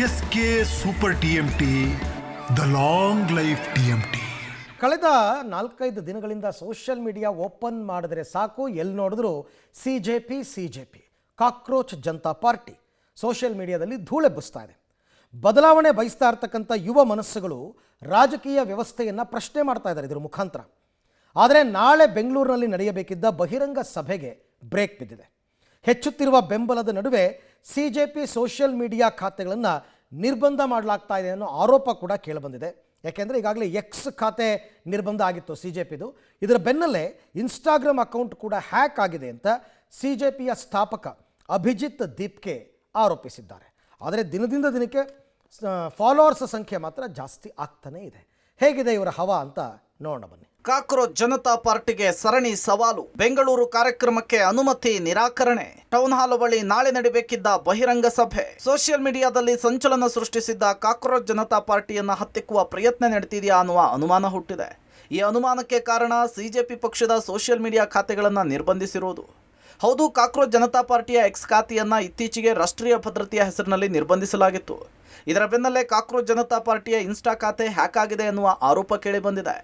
S K super TMT, the long life TMT. ಕಳೆದ 4-5 ದಿನಗಳಿಂದ social media open ಮಾಡಿದ್ರೆ ಸಾಕು, ಎಲ್ಲಿ ನೋಡಿದ್ರು CJP cockroach Janata party social ಮೀಡಿಯಾದಲ್ಲಿ ಧೂಳೆಬ್ಬಿಸ್ತಾ ಇದೆ. ಬದಲಾವಣೆ ಬಯಸ್ತಾ ಇರ್ತಕ್ಕಂಥ ಯುವ ಮನಸ್ಸುಗಳು ರಾಜಕೀಯ ವ್ಯವಸ್ಥೆಯನ್ನು ಪ್ರಶ್ನೆ ಮಾಡ್ತಾ ಇದ್ದಾರೆ ಇದರ ಮುಖಾಂತರ. ಆದರೆ ನಾಳೆ ಬೆಂಗಳೂರಿನಲ್ಲಿ ನಡೆಯಬೇಕಿದ್ದ ಬಹಿರಂಗ ಸಭೆಗೆ ಬ್ರೇಕ್ ಬಿದ್ದಿದೆ. ಹೆಚ್ಚುತ್ತಿರುವ ಬೆಂಬಲದ ನಡುವೆ ಸಿಜೆಪಿ ಸೋಷಿಯಲ್ ಮೀಡಿಯಾ ಖಾತೆಗಳನ್ನು ನಿರ್ಬಂಧ ಮಾಡಲಾಗ್ತಾ ಇದೆ ಅನ್ನೋ ಆರೋಪ ಕೂಡ ಕೇಳಿಬಂದಿದೆ. ಯಾಕೆಂದರೆ ಈಗಾಗಲೇ ಎಕ್ಸ್ ಖಾತೆ ನಿರ್ಬಂಧ ಆಗಿತ್ತು ಸಿಜೆಪಿದು. ಇದರ ಬೆನ್ನಲ್ಲೇ ಇನ್ಸ್ಟಾಗ್ರಾಮ್ ಅಕೌಂಟ್ ಕೂಡ ಹ್ಯಾಕ್ ಆಗಿದೆ ಅಂತ ಸಿಜೆಪಿಯ ಸ್ಥಾಪಕ ಅಭಿಜಿತ್ ದೀಪ್ಕೆ ಆರೋಪಿಸಿದ್ದಾರೆ. ಆದರೆ ದಿನದಿಂದ ದಿನಕ್ಕೆ ಫಾಲೋವರ್ಸ್ ಸಂಖ್ಯೆ ಮಾತ್ರ ಜಾಸ್ತಿ ಆಗ್ತಾನೇ ಇದೆ. ಹೇಗಿದೆ ಇವರ ಹವಾ ಅಂತ ನೋಡೋಣ ಬನ್ನಿ. ಕಾಕ್ರೋಚ್ ಜನತಾ ಪಾರ್ಟಿಗೆ ಸರಣಿ ಸವಾಲು. ಬೆಂಗಳೂರು ಕಾರ್ಯಕ್ರಮಕ್ಕೆ ಅನುಮತಿ ನಿರಾಕರಣೆ. ಟೌನ್ ಹಾಲ್ ಬಳಿ ನಾಳೆ ನಡೆಯಬೇಕಿದ್ದ ಬಹಿರಂಗ ಸಭೆ. ಸೋಷಿಯಲ್ ಮೀಡಿಯಾದಲ್ಲಿ ಸಂಚಲನ ಸೃಷ್ಟಿಸಿದ್ದ ಕಾಕ್ರೋಚ್ ಜನತಾ ಪಾರ್ಟಿಯನ್ನ ಹತ್ತಿಕ್ಕುವ ಪ್ರಯತ್ನ ನಡೆದಿದೆಯಾ ಅನ್ನುವ ಅನುಮಾನ ಹುಟ್ಟಿದೆ. ಈ ಅನುಮಾನಕ್ಕೆ ಕಾರಣ ಸಿಜೆಪಿ ಪಕ್ಷದ ಸೋಷಿಯಲ್ ಮೀಡಿಯಾ ಖಾತೆಗಳನ್ನು ನಿರ್ಬಂಧಿಸಿರುವುದು. ಹೌದು, ಕಾಕ್ರೋಚ್ ಜನತಾ ಪಾರ್ಟಿಯ ಎಕ್ಸ್ ಖಾತೆಯನ್ನ ಇತ್ತೀಚೆಗೆ ರಾಷ್ಟ್ರೀಯ ಭದ್ರತೆಯ ಹೆಸರಿನಲ್ಲಿ ನಿರ್ಬಂಧಿಸಲಾಗಿತ್ತು. ಇದರ ಬೆನ್ನಲ್ಲೇ ಕಾಕ್ರೋಚ್ ಜನತಾ ಪಾರ್ಟಿಯ ಇನ್ಸ್ಟಾ ಖಾತೆ ಹ್ಯಾಕ್ ಆಗಿದೆ ಎನ್ನುವ ಆರೋಪ ಕೇಳಿಬಂದಿದೆ.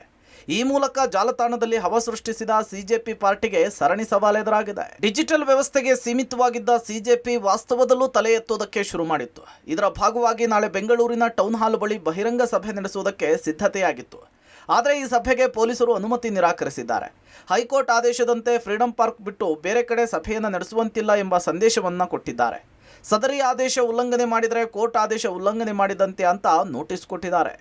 ಈ ಮೂಲಕ ಜಾಲತಾಣದಲ್ಲಿ ಹವಾ ಸೃಷ್ಟಿಸಿದ ಸಿಜೆಪಿ ಪಾರ್ಟಿಗೆ ಸರಣಿ ಸವಾಲು ಎದುರಾಗಿದೆ. ಡಿಜಿಟಲ್ ವ್ಯವಸ್ಥೆಗೆ ಸೀಮಿತವಾಗಿದ್ದ ಸಿಜೆಪಿ ವಾಸ್ತವದಲ್ಲೂ ತಲೆ ಎತ್ತುವುದಕ್ಕೆ ಶುರು ಮಾಡಿತ್ತು. ಇದರ ಭಾಗವಾಗಿ ನಾಳೆ ಬೆಂಗಳೂರಿನ ಟೌನ್ ಹಾಲ್ ಬಳಿ ಬಹಿರಂಗ ಸಭೆ ನಡೆಸುವುದಕ್ಕೆ ಸಿದ್ಧತೆಯಾಗಿತ್ತು. ಆದರೆ ಈ ಸಭೆಗೆ ಪೊಲೀಸರು ಅನುಮತಿ ನಿರಾಕರಿಸಿದ್ದಾರೆ. ಹೈಕೋರ್ಟ್ ಆದೇಶದಂತೆ ಫ್ರೀಡಂ ಪಾರ್ಕ್ ಬಿಟ್ಟು ಬೇರೆ ಕಡೆ ಸಭೆಯನ್ನು ನಡೆಸುವಂತಿಲ್ಲ ಎಂಬ ಸಂದೇಶವನ್ನು ಕೊಟ್ಟಿದ್ದಾರೆ. ಸದರಿ ಆದೇಶ ಉಲ್ಲಂಘನೆ ಮಾಡಿದರೆ ಕೋರ್ಟ್ ಆದೇಶ ಉಲ್ಲಂಘನೆ ಮಾಡಿದಂತೆ ಅಂತ ನೋಟಿಸ್ ಕೊಟ್ಟಿದ್ದಾರೆ.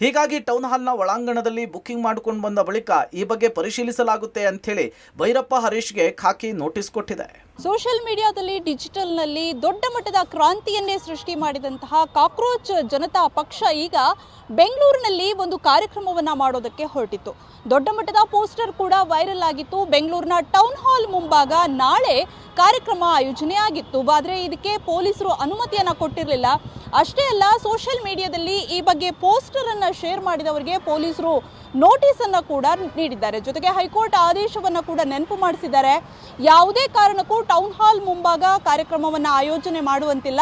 ಹೀಗಾಗಿ ಟೌನ್ ಹಾಲ್ನ ಒಳಾಂಗಣದಲ್ಲಿ ಬುಕ್ಕಿಂಗ್ ಮಾಡಿಕೊಂಡು ಬಂದ ಬಳಿಕ ಈ ಬಗ್ಗೆ ಪರಿಶೀಲಿಸಲಾಗುತ್ತೆ ಅಂಥೇಳಿ ಭೈರಪ್ಪ ಹರೀಶ್ಗೆ ಖಾಕಿ ನೋಟಿಸ್ ಕೊಟ್ಟಿದೆ. ಸೋಷಿಯಲ್ ಮೀಡಿಯಾದಲ್ಲಿ ಡಿಜಿಟಲ್ನಲ್ಲಿ ದೊಡ್ಡ ಮಟ್ಟದ ಕ್ರಾಂತಿಯನ್ನೇ ಸೃಷ್ಟಿ ಮಾಡಿದಂತಹ ಕಾಕ್ರೋಚ್ ಜನತಾ ಪಕ್ಷ ಈಗ ಬೆಂಗಳೂರಿನಲ್ಲಿ ಒಂದು ಕಾರ್ಯಕ್ರಮವನ್ನು ಮಾಡೋದಕ್ಕೆ ಹೊರಟಿತ್ತು. ದೊಡ್ಡ ಮಟ್ಟದ ಪೋಸ್ಟರ್ ಕೂಡ ವೈರಲ್ ಆಗಿತ್ತು. ಬೆಂಗಳೂರಿನ ಟೌನ್ ಹಾಲ್ ಮುಂಭಾಗ ನಾಳೆ ಕಾರ್ಯಕ್ರಮ ಆಯೋಜನೆ ಆಗಿತ್ತು. ಆದರೆ ಇದಕ್ಕೆ ಪೊಲೀಸರು ಅನುಮತಿಯನ್ನು ಕೊಟ್ಟಿರಲಿಲ್ಲ. ಅಷ್ಟೇ ಅಲ್ಲ, ಸೋಷಿಯಲ್ ಮೀಡಿಯಾದಲ್ಲಿ ಈ ಬಗ್ಗೆ ಪೋಸ್ಟರನ್ನು ಶೇರ್ ಮಾಡಿದವರಿಗೆ ಪೊಲೀಸರು ನೋಟಿಸನ್ನು ಕೂಡ ನೀಡಿದ್ದಾರೆ. ಜೊತೆಗೆ ಹೈಕೋರ್ಟ್ ಆದೇಶವನ್ನು ಕೂಡ ನೆನಪು ಮಾಡಿಸಿದ್ದಾರೆ. ಯಾವುದೇ ಕಾರಣಕ್ಕೂ ಟೌನ್ ಹಾಲ್ ಮುಂಭಾಗ ಕಾರ್ಯಕ್ರಮವನ್ನು ಆಯೋಜನೆ ಮಾಡುವಂತಿಲ್ಲ.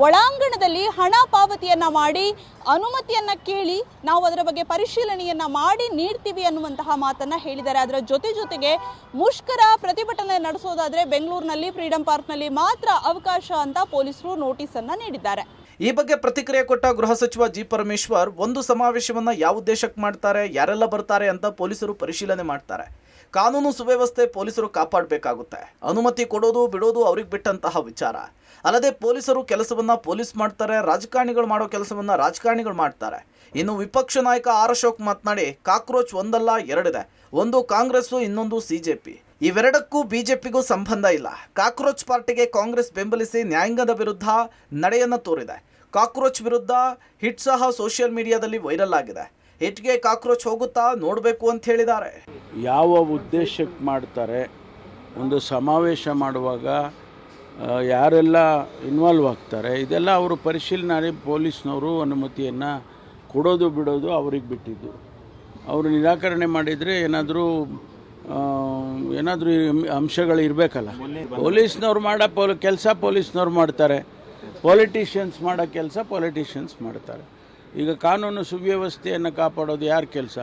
ಒಳಾಂಗಣದಲ್ಲಿ ಹಣ ಪಾವತಿಯನ್ನು ಮಾಡಿ ಅನುಮತಿಯನ್ನು ಕೇಳಿ ನಾವು ಅದರ ಬಗ್ಗೆ ಪರಿಶೀಲನೆಯನ್ನು ಮಾಡಿ ನೀಡ್ತೀವಿ ಅನ್ನುವಂತಹ ಮಾತನ್ನು ಹೇಳಿದ್ದಾರೆ. ಅದರ ಜೊತೆಗೆ ಮುಷ್ಕರ ಪ್ರತಿಭಟನೆ ನಡೆಸೋದಾದರೆ ಬೆಂಗಳೂರಿನಲ್ಲಿ ಫ್ರೀಡಂ ಪಾರ್ಕ್ನಲ್ಲಿ ಮಾತ್ರ ಅವಕಾಶ ಅಂತ ಪೊಲೀಸರು ನೋಟಿಸನ್ನು ನೀಡಿದ್ದಾರೆ. ಈ ಬಗ್ಗೆ ಪ್ರತಿಕ್ರಿಯೆ ಕೊಟ್ಟ ಗೃಹ ಸಚಿವ ಜಿ ಪರಮೇಶ್ವರ್, ಒಂದು ಸಮಾವೇಶವನ್ನು ಯಾವ ಉದ್ದೇಶಕ್ಕೆ ಮಾಡ್ತಾರೆ, ಯಾರೆಲ್ಲ ಬರ್ತಾರೆ ಅಂತ ಪೊಲೀಸರು ಪರಿಶೀಲನೆ ಮಾಡ್ತಾರೆ. ಕಾನೂನು ಸುವ್ಯವಸ್ಥೆ ಪೊಲೀಸರು ಕಾಪಾಡಬೇಕಾಗುತ್ತೆ. ಅನುಮತಿ ಕೊಡೋದು ಬಿಡೋದು ಅವ್ರಿಗೆ ಬಿಟ್ಟಂತಹ ವಿಚಾರ. ಅಲ್ಲದೆ ಪೊಲೀಸರು ಕೆಲಸವನ್ನ ಪೊಲೀಸ್ ಮಾಡ್ತಾರೆ, ರಾಜಕಾರಣಿಗಳು ಮಾಡೋ ಕೆಲಸವನ್ನ ರಾಜಕಾರಣಿಗಳು ಮಾಡ್ತಾರೆ. ಇನ್ನು ವಿಪಕ್ಷ ನಾಯಕ ಆರ್ ಅಶೋಕ್ ಮಾತನಾಡಿ, ಕಾಕ್ರೋಚ್ ಒಂದಲ್ಲ ಎರಡಿದೆ. ಒಂದು ಕಾಂಗ್ರೆಸ್ಸು, ಇನ್ನೊಂದು ಸಿಜೆಪಿ. ಇವೆರಡಕ್ಕೂ ಬಿಜೆಪಿಗೂ ಸಂಬಂಧ ಇಲ್ಲ. ಕಾಕ್ರೋಚ್ ಪಾರ್ಟಿಗೆ ಕಾಂಗ್ರೆಸ್ ಬೆಂಬಲಿಸಿ ನ್ಯಾಯಾಂಗದ ವಿರುದ್ಧ ನಡೆಯನ್ನು ತೋರಿದೆ. ಕಾಕ್ರೋಚ್ ವಿರುದ್ಧ ಹಿಟ್ ಸಹ ಸೋಷಿಯಲ್ ಮೀಡಿಯಾದಲ್ಲಿ ವೈರಲ್ ಆಗಿದೆ. ಹಿಟ್ಗೆ ಕಾಕ್ರೋಚ್ ಹೋಗುತ್ತಾ ನೋಡಬೇಕು ಅಂತ ಹೇಳಿದ್ದಾರೆ. ಯಾವ ಉದ್ದೇಶಕ್ಕೆ ಮಾಡ್ತಾರೆ, ಒಂದು ಸಮಾವೇಶ ಮಾಡುವಾಗ ಯಾರೆಲ್ಲ ಇನ್ವಾಲ್ವ್ ಆಗ್ತಾರೆ, ಇದೆಲ್ಲ ಅವರು ಪರಿಶೀಲನೆ ಪೊಲೀಸ್ನವರು ಅನುಮತಿಯನ್ನು ಕೊಡೋದು ಬಿಡೋದು ಅವ್ರಿಗೆ ಬಿಟ್ಟಿದ್ದು. ಅವರು ನಿರಾಕರಣೆ ಮಾಡಿದರೆ ಏನಾದರೂ ಅಂಶಗಳು ಇರಬೇಕಲ್ಲ. ಪೊಲೀಸ್ನವ್ರು ಮಾಡೋ ಕೆಲಸ ಪೊಲೀಸ್ನವ್ರು ಮಾಡ್ತಾರೆ, ಪೊಲಿಟಿಷಿಯನ್ಸ್ ಮಾಡೋ ಕೆಲಸ ಪೊಲಿಟಿಷಿಯನ್ಸ್ ಮಾಡ್ತಾರೆ. ಈಗ ಕಾನೂನು ಸುವ್ಯವಸ್ಥೆಯನ್ನು ಕಾಪಾಡೋದು ಯಾರ ಕೆಲಸ?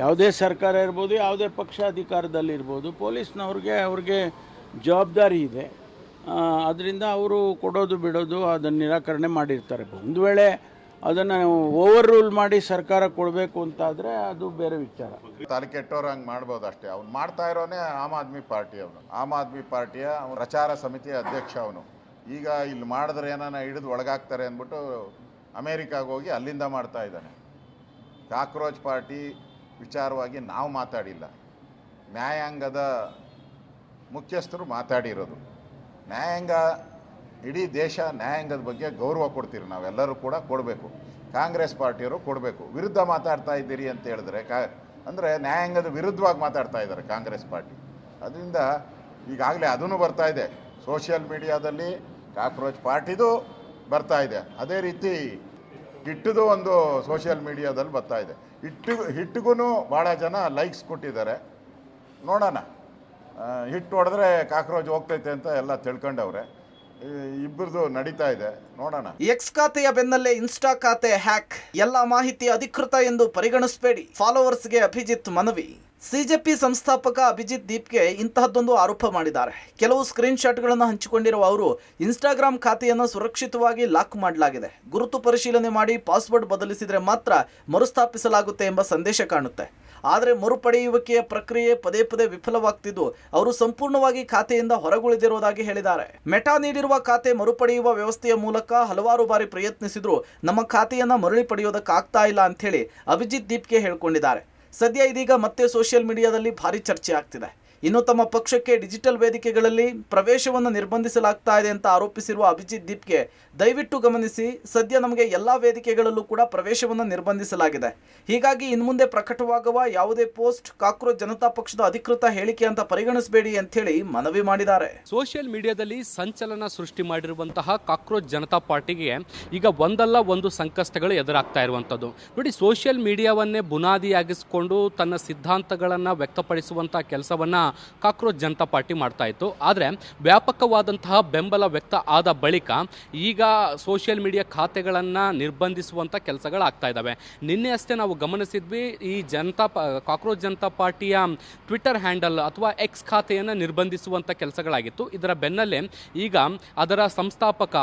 ಯಾವುದೇ ಸರ್ಕಾರ ಇರ್ಬೋದು, ಯಾವುದೇ ಪಕ್ಷ ಅಧಿಕಾರದಲ್ಲಿರ್ಬೋದು, ಅವ್ರಿಗೆ ಜವಾಬ್ದಾರಿ ಇದೆ. ಅದರಿಂದ ಅವರು ಕೊಡೋದು ಬಿಡೋದು ಅದನ್ನು ನಿರಾಕರಣೆ ಮಾಡಿರ್ತಾರೆ. ಒಂದು ವೇಳೆ ಅದನ್ನು ಓವರ್ ರೂಲ್ ಮಾಡಿ ಸರ್ಕಾರ ಕೊಡಬೇಕು ಅಂತಾದರೆ ಅದು ಬೇರೆ ವಿಚಾರ. ತಲೆ ಕೆಟ್ಟವ್ರು ಹಂಗೆ ಮಾಡ್ಬೋದು ಅಷ್ಟೇ. ಅವ್ನು ಮಾಡ್ತಾ ಇರೋನೇ ಆಮ್ ಆದ್ಮಿ ಪಾರ್ಟಿ. ಆಮ್ ಆದ್ಮಿ ಪಾರ್ಟಿಯ ಪ್ರಚಾರ ಸಮಿತಿಯ ಅಧ್ಯಕ್ಷ ಅವನು. ಈಗ ಇಲ್ಲಿ ಮಾಡಿದ್ರೆ ಏನಾನ ಹಿಡಿದು ಒಳಗಾಗ್ತಾರೆ ಅಂದ್ಬಿಟ್ಟು ಅಮೇರಿಕಾಗೆ ಹೋಗಿ ಅಲ್ಲಿಂದ ಮಾಡ್ತಾ ಇದ್ದಾನೆ. ಕಾಕ್ರೋಚ್ ಪಾರ್ಟಿ ವಿಚಾರವಾಗಿ ನಾವು ಮಾತಾಡಿಲ್ಲ, ನ್ಯಾಯಾಂಗದ ಮುಖ್ಯಸ್ಥರು ಮಾತಾಡಿರೋದು. ನ್ಯಾಯಾಂಗ, ಇಡೀ ದೇಶ ನ್ಯಾಯಾಂಗದ ಬಗ್ಗೆ ಗೌರವ ಕೊಡ್ತೀರಿ, ನಾವೆಲ್ಲರೂ ಕೂಡ ಕೊಡಬೇಕು. ಕಾಂಗ್ರೆಸ್ ಪಾರ್ಟಿಯವರು ಕೊಡಬೇಕು. ವಿರುದ್ಧ ಮಾತಾಡ್ತಾ ಇದ್ದೀರಿ ಅಂತ ಹೇಳಿದ್ರೆ ಅಂದರೆ ನ್ಯಾಯಾಂಗದ ವಿರುದ್ಧವಾಗಿ ಮಾತಾಡ್ತಾ ಇದ್ದಾರೆ ಕಾಂಗ್ರೆಸ್ ಪಾರ್ಟಿ. ಅದರಿಂದ ಈಗಾಗಲೇ ಅದೂ ಬರ್ತಾ ಇದೆ. ಸೋಷಿಯಲ್ ಮೀಡಿಯಾದಲ್ಲಿ ಕಾಕ್ರೋಚ್ ಪಾರ್ಟಿದು ಬರ್ತಾ ಇದೆ. ಅದೇ ರೀತಿ ಹಿಟ್ಟದು ಒಂದು ಸೋಷಿಯಲ್ ಮೀಡಿಯಾದಲ್ಲಿ ಬರ್ತಾ ಇದೆ. ಹಿಟ್ಟಿಗೂ ಭಾಳ ಜನ ಲೈಕ್ಸ್ ಕೊಟ್ಟಿದ್ದಾರೆ. ನೋಡೋಣ, ಹಿಟ್ಟು ಹೊಡೆದ್ರೆ ಕಾಕ್ರೋಚ್ ಹೋಗ್ತೈತೆ ಅಂತ ಎಲ್ಲ ತಿಳ್ಕೊಂಡವ್ರೆ. ಇಬ್ಬರದು ನಡೀತಾ ಇದೆ, ನೋಡೋಣ. ಎಕ್ಸ್ ಖಾತೆಯ ಬೆನ್ನಲ್ಲೇ ಇನ್ಸ್ಟಾ ಖಾತೆ ಹ್ಯಾಕ್, ಎಲ್ಲ ಮಾಹಿತಿ ಅಧಿಕೃತ ಎಂದು ಪರಿಗಣಿಸಬೇಡಿ, ಫಾಲೋವರ್ಸ್ಗೆ ಅಭಿಜಿತ್ ಮನವಿ. ಸಿಜೆಪಿ ಸಂಸ್ಥಾಪಕ ಅಭಿಜಿತ್ ದೀಪ್ಗೆ ಇಂತಹದ್ದೊಂದು ಆರೋಪ ಮಾಡಿದ್ದಾರೆ. ಕೆಲವು ಸ್ಕ್ರೀನ್ ಶಾಟ್ಗಳನ್ನು ಹಂಚಿಕೊಂಡಿರುವ ಅವರು, ಇನ್ಸ್ಟಾಗ್ರಾಮ್ ಖಾತೆಯನ್ನು ಸುರಕ್ಷಿತವಾಗಿ ಲಾಕ್ ಮಾಡಲಾಗಿದೆ, ಗುರುತು ಪರಿಶೀಲನೆ ಮಾಡಿ ಪಾಸ್ವರ್ಡ್ ಬದಲಿಸಿದರೆ ಮಾತ್ರ ಮರುಸ್ಥಾಪಿಸಲಾಗುತ್ತೆ ಎಂಬ ಸಂದೇಶ ಕಾಣುತ್ತೆ. ಆದರೆ ಮರುಪಡೆಯುವಿಕೆಯ ಪ್ರಕ್ರಿಯೆ ಪದೇ ಪದೇ ವಿಫಲವಾಗ್ತಿದ್ದು ಅವರು ಸಂಪೂರ್ಣವಾಗಿ ಖಾತೆಯಿಂದ ಹೊರಗುಳಿದಿರುವುದಾಗಿ ಹೇಳಿದ್ದಾರೆ. ಮೆಟಾ ನೀಡಿರುವ ಖಾತೆ ಮರುಪಡೆಯುವ ವ್ಯವಸ್ಥೆಯ ಮೂಲಕ ಹಲವಾರು ಬಾರಿ ಪ್ರಯತ್ನಿಸಿದ್ರು ನಮ್ಮ ಖಾತೆಯನ್ನ ಮರಳಿ ಪಡೆಯೋದಕ್ಕಾಗ್ತಾ ಇಲ್ಲ ಅಂತ ಹೇಳಿ ಅಭಿಜಿತ್ ದೀಪ್ಗೆ ಹೇಳ್ಕೊಂಡಿದ್ದಾರೆ. ಸದ್ಯ ಇದೀಗ ಮತ್ತೆ ಸೋಷಿಯಲ್ ಮೀಡಿಯಾದಲ್ಲಿ ಭಾರಿ ಚರ್ಚೆ ಆಗ್ತಿದೆ. ಇನ್ನು ತಮ್ಮ ಪಕ್ಷಕ್ಕೆ ಡಿಜಿಟಲ್ ವೇದಿಕೆಗಳಲ್ಲಿ ಪ್ರವೇಶವನ್ನು ನಿರ್ಬಂಧಿಸಲಾಗ್ತಾ ಇದೆ ಅಂತ ಆರೋಪಿಸಿರುವ ಅಭಿಜಿತ್ ದೀಪ್ಗೆ ದಯವಿಟ್ಟು ಗಮನಿಸಿ, ಸದ್ಯ ನಮಗೆ ಎಲ್ಲಾ ವೇದಿಕೆಗಳಲ್ಲೂ ಕೂಡ ಪ್ರವೇಶವನ್ನು ನಿರ್ಬಂಧಿಸಲಾಗಿದೆ. ಹೀಗಾಗಿ ಇನ್ಮುಂದೆ ಪ್ರಕಟವಾಗುವ ಯಾವುದೇ ಪೋಸ್ಟ್ ಕಾಕ್ರೋಚ್ ಜನತಾ ಪಕ್ಷದ ಅಧಿಕೃತ ಹೇಳಿಕೆ ಅಂತ ಪರಿಗಣಿಸಬೇಡಿ ಅಂತ ಹೇಳಿ ಮನವಿ ಮಾಡಿದ್ದಾರೆ. ಸೋಷಿಯಲ್ ಮೀಡಿಯಾದಲ್ಲಿ ಸಂಚಲನ ಸೃಷ್ಟಿ ಮಾಡಿರುವಂತಹ ಕಾಕ್ರೋಚ್ ಜನತಾ ಪಾರ್ಟಿಗೆ ಈಗ ಒಂದಲ್ಲ ಒಂದು ಸಂಕಷ್ಟಗಳು ಎದುರಾಗ್ತಾ ಇರುವಂಥದ್ದು. ನೋಡಿ, ಸೋಷಿಯಲ್ ಮೀಡಿಯಾವನ್ನೇ ಬುನಾದಿಯಾಗಿಸಿಕೊಂಡು ತನ್ನ ಸಿದ್ಧಾಂತಗಳನ್ನು ವ್ಯಕ್ತಪಡಿಸುವಂತಹ ಕೆಲಸವನ್ನು ಕಾಕ್ರೋಚ್ ಜನತಾ ಪಾರ್ಟಿ ಮಾಡ್ತಾ ಇತ್ತು. ಆದರೆ ವ್ಯಾಪಕವಾದಂತಹ ಬೆಂಬಲ ವ್ಯಕ್ತ ಆದ ಬಳಿಕ ಈಗ ಸೋಷಿಯಲ್ ಮೀಡಿಯಾ ಖಾತೆಗಳನ್ನು ನಿರ್ಬಂಧಿಸುವಂಥ ಕೆಲಸಗಳಾಗ್ತಾ ಇದ್ದಾವೆ. ನಿನ್ನೆ ಅಷ್ಟೇ ನಾವು ಗಮನಿಸಿದ್ವಿ, ಈ ಕಾಕ್ರೋಚ್ ಜನತಾ ಪಾರ್ಟಿಯ ಟ್ವಿಟರ್ ಹ್ಯಾಂಡಲ್ ಅಥವಾ ಎಕ್ಸ್ ಖಾತೆಯನ್ನು ನಿರ್ಬಂಧಿಸುವಂಥ ಕೆಲಸಗಳಾಗಿತ್ತು. ಇದರ ಬೆನ್ನಲ್ಲೇ ಈಗ ಅದರ ಸಂಸ್ಥಾಪಕ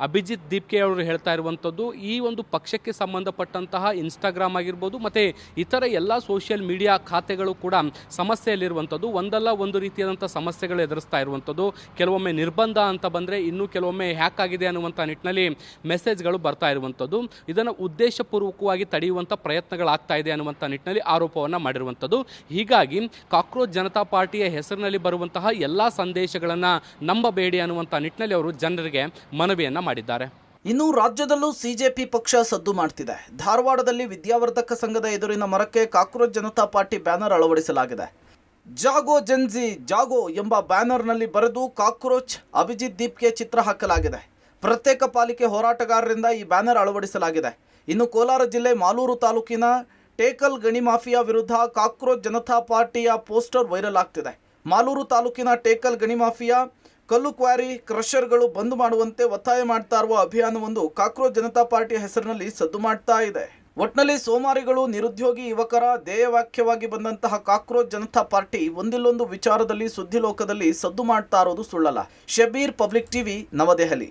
ಅಭಿಜಿತ್ ದೀಪ್ಗೆ ಅವರು ಹೇಳ್ತಾ ಇರುವಂಥದ್ದು, ಈ ಒಂದು ಪಕ್ಷಕ್ಕೆ ಸಂಬಂಧಪಟ್ಟಂತಹ ಇನ್ಸ್ಟಾಗ್ರಾಮ್ ಆಗಿರ್ಬೋದು ಮತ್ತು ಇತರ ಎಲ್ಲ ಸೋಷಿಯಲ್ ಮೀಡಿಯಾ ಖಾತೆಗಳು ಕೂಡ ಸಮಸ್ಯೆಯಲ್ಲಿರುವಂಥದ್ದು, ಒಂದಲ್ಲ ಒಂದು ರೀತಿಯಾದಂಥ ಸಮಸ್ಯೆಗಳು ಎದುರಿಸ್ತಾ ಇರುವಂಥದ್ದು. ಕೆಲವೊಮ್ಮೆ ನಿರ್ಬಂಧ ಅಂತ ಬಂದರೆ ಇನ್ನು ಕೆಲವೊಮ್ಮೆ ಹ್ಯಾಕ್ ಆಗಿದೆ ಅನ್ನುವಂಥ ನಿಟ್ಟಿನಲ್ಲಿ ಮೆಸೇಜ್ಗಳು ಬರ್ತಾ ಇರುವಂಥದ್ದು. ಇದನ್ನು ಉದ್ದೇಶಪೂರ್ವಕವಾಗಿ ತಡೆಯುವಂಥ ಪ್ರಯತ್ನಗಳಾಗ್ತಾ ಇದೆ ಅನ್ನುವಂಥ ನಿಟ್ಟಿನಲ್ಲಿ ಆರೋಪವನ್ನು ಮಾಡಿರುವಂಥದ್ದು. ಹೀಗಾಗಿ ಕಾಕ್ರೋಚ್ ಜನತಾ ಪಾರ್ಟಿಯ ಹೆಸರಿನಲ್ಲಿ ಬರುವಂತಹ ಎಲ್ಲ ಸಂದೇಶಗಳನ್ನು ನಂಬಬೇಡಿ ಅನ್ನುವಂಥ ನಿಟ್ಟಿನಲ್ಲಿ ಅವರು ಜನರಿಗೆ ಮನವಿಯನ್ನು ಮಾಡಿದ್ದಾರೆ. ಇನ್ನು ರಾಜ್ಯದಲ್ಲೂ ಸಿಜೆಪಿ ಪಕ್ಷ ಸದ್ದು ಮಾಡ್ತಿದೆ. ಧಾರವಾಡದಲ್ಲಿ ವಿದ್ಯಾವರ್ಧಕ ಸಂಘದ ಎದುರಿನ ಮರಕ್ಕೆ ಕಾಕ್ರೋಚ್ ಜನತಾ ಪಾರ್ಟಿ ಬ್ಯಾನರ್ ಅಳವಡಿಸಲಾಗಿದೆ. ಜಾಗೋ ಜನ್ಜಿ ಜಾಗೋ ಎಂಬ ಬ್ಯಾನರ್ನಲ್ಲಿ ಬರೆದು ಕಾಕ್ರೋಚ್ ಅಭಿಜಿತ್ ದೀಪ್ಗೆ ಚಿತ್ರ ಹಾಕಲಾಗಿದೆ. ಪ್ರತ್ಯೇಕ ಪಾಲಿಕೆ ಹೋರಾಟಗಾರರಿಂದ ಈ ಬ್ಯಾನರ್ ಅಳವಡಿಸಲಾಗಿದೆ. ಇನ್ನು ಕೋಲಾರ ಜಿಲ್ಲೆ ಮಾಲೂರು ತಾಲೂಕಿನ ಟೇಕಲ್ ಗಣಿ ಮಾಫಿಯಾ ವಿರುದ್ಧ ಕಾಕ್ರೋಚ್ ಜನತಾ ಪಾರ್ಟಿಯ ಪೋಸ್ಟರ್ ವೈರಲ್ ಆಗ್ತಿದೆ. ಮಾಲೂರು ತಾಲೂಕಿನ ಟೇಕಲ್ ಗಣಿ ಮಾಫಿಯಾ ಕಲ್ಲು ಕ್ವಾರಿ ಕ್ರಷರ್ಗಳು ಬಂದ್ ಮಾಡುವಂತೆ ಒತ್ತಾಯ ಮಾಡ್ತಾ ಇರುವ ಅಭಿಯಾನವೊಂದು ಕಾಕ್ರೋಚ್ ಜನತಾ ಪಾರ್ಟಿಯ ಹೆಸರಿನಲ್ಲಿ ಸದ್ದು ಮಾಡ್ತಾ ಇದೆ. ಒಟ್ನಲ್ಲಿ ಸೋಮಾರಿಗಳು, ನಿರುದ್ಯೋಗಿ ಯುವಕರ ಧ್ಯೇಯವಾಕ್ಯವಾಗಿ ಬಂದಂತಹ ಕಾಕ್ರೋಚ್ ಜನತಾ ಪಾರ್ಟಿ ಒಂದಿಲ್ಲೊಂದು ವಿಚಾರದಲ್ಲಿ ಸುದ್ದಿ ಲೋಕದಲ್ಲಿ ಸದ್ದು ಮಾಡ್ತಾ ಇರೋದು ಸುಳ್ಳಲ್ಲ. ಶಬೀರ್, ಪಬ್ಲಿಕ್ ಟಿವಿ, ನವದೆಹಲಿ.